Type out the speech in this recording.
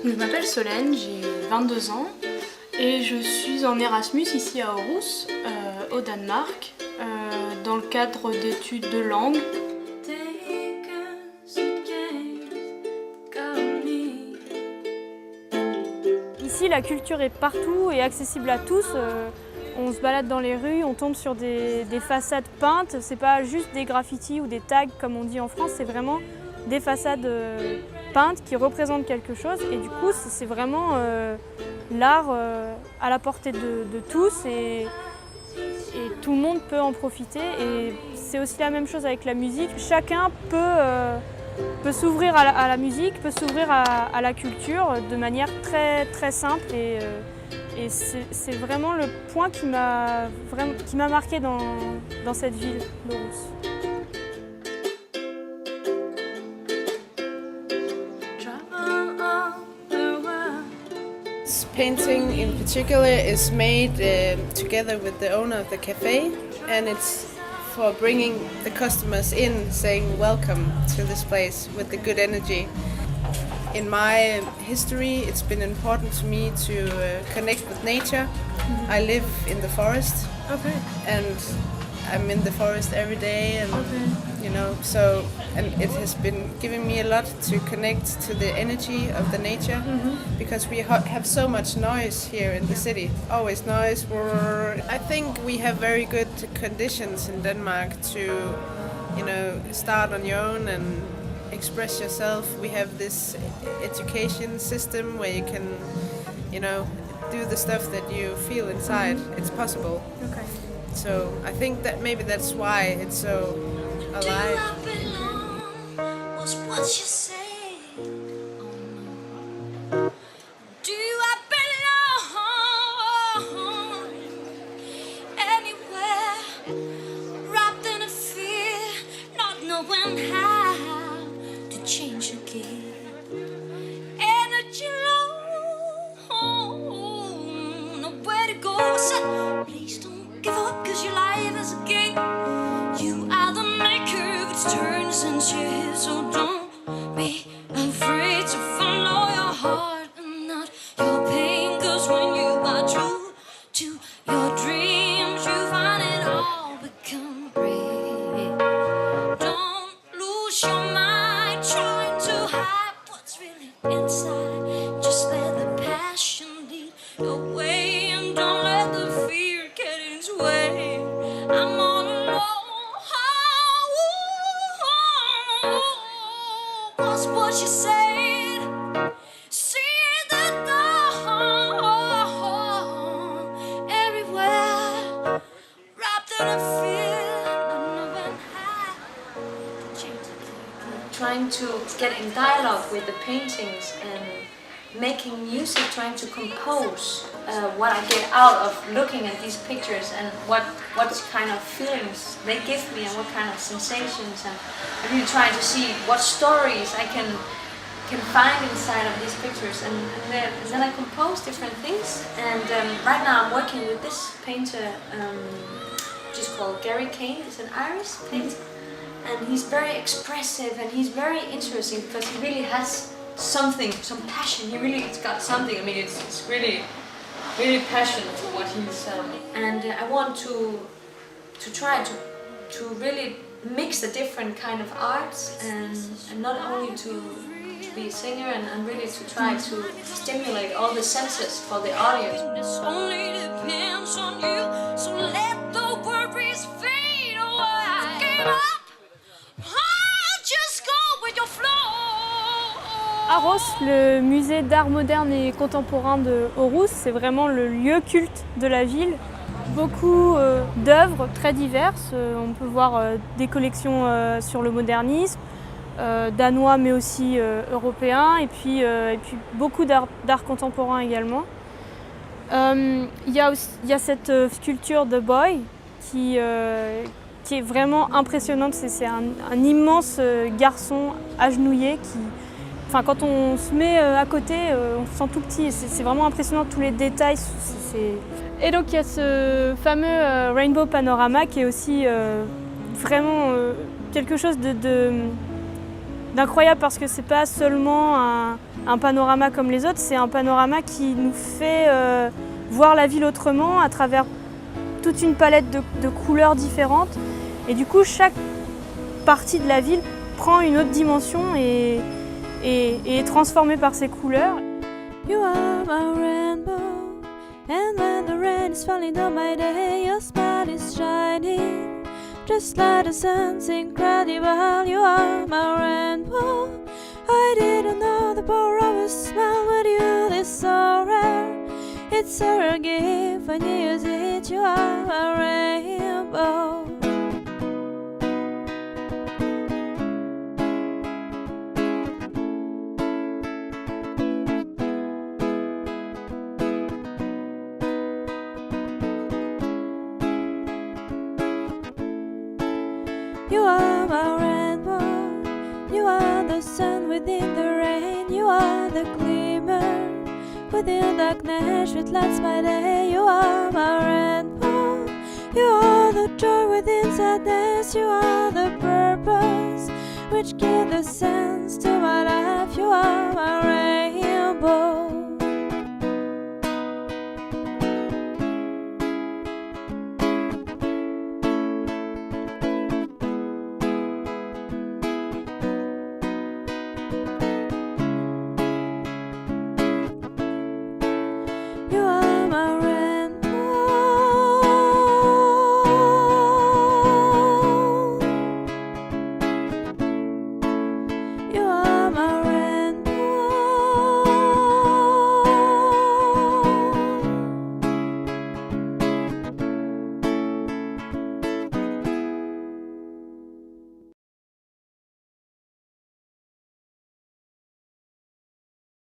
Je m'appelle Solène, j'ai 22 ans et je suis en Erasmus ici à Aarhus, au Danemark, dans le cadre d'études de langue. Ici, la culture est partout et accessible à tous. On se balade dans les rues, on tombe sur des façades peintes. C'est pas juste des graffitis ou des tags comme on dit en France, c'est vraiment des façades peintes qui représentent quelque chose. Et du coup, c'est vraiment l'art à la portée de tous et tout le monde peut en profiter. Et c'est aussi la même chose avec la musique. Chacun peut s'ouvrir à la musique, peut s'ouvrir à la culture de manière très, très simple. Et c'est vraiment le point qui m'a marqué dans cette ville d'Aarhus. This painting in particular is made together with the owner of the cafe, and it's for bringing the customers in, saying welcome to this place with the good energy. In my history, it's been important to me to connect with nature. Mm-hmm. I live in the forest, okay, and I'm in the forest every day, and okay, you know, and it has been giving me a lot to connect to the energy of the nature, mm-hmm, because we have so much noise here in the city, always noise. I think we have very good conditions in Denmark to, you know, start on your own and express yourself. We have this education system where you can, you know, do the stuff that you feel inside. Mm-hmm. It's possible. Okay. So I think that maybe that's why it's so alive. So don't be afraid to follow your heart and not your pain, 'cause when you are true to your dreams, you find it all become great. Don't lose your mind trying to hide what's really inside. Just let the passion lead your way and don't let the fear get in its way. I'm all alone. What's what you said? See the dawn everywhere, wrapped in a fear, knowing how to change it. Trying to get in dialogue with the paintings and making music, trying to compose what I get out of looking at these pictures and what kind of feelings they give me and what kind of sensations, and I'm really trying to see what stories I can find inside of these pictures, and then I compose different things. And right now I'm working with this painter, which is called Gary Kane. He's an Irish painter, and he's very expressive and he's very interesting because he really has something, some passion. It's got something. I mean, it's really passionate for what he's and I want to try to really mix the different kind of arts and not only to be a singer and really to try to stimulate all the senses for the audience. This only depends on you, so let the worries fade away. Give up, just go with your flow. Aros, le musée d'art moderne et contemporain de Aarhus, c'est vraiment le lieu culte de la ville. Beaucoup d'œuvres très diverses. On peut voir des collections sur le modernisme, danois mais aussi européen, et puis beaucoup d'art contemporain également. Il y a cette sculpture de Boy qui est vraiment impressionnante. C'est un immense garçon agenouillé qui... Enfin, quand on se met à côté, on se sent tout petit. C'est vraiment impressionnant, tous les détails. Et donc il y a ce fameux Rainbow Panorama, Panorama, qui est aussi vraiment quelque chose de, vraiment impressionnant. Tous les détails sont d'incroyable parce que c'est pas seulement un panorama comme les autres, c'est un panorama qui nous fait voir la ville autrement à travers toute une palette de couleurs différentes. Et du coup, chaque partie de la ville prend une autre dimension et est transformée par ces couleurs. You are my rainbow, and when the rain is falling on my day, your smile is shining, just like the sun's incredible. You are my rainbow. I didn't know the power of a smile with you is so rare. It's a rare gift when you use it. You are my rainbow. You are my rainbow, you are the sun within the rain, you are the glimmer within darkness which lights my day. You are my rainbow, you are the joy within sadness, you are the purpose which gives the sense to my life. You are my rainbow.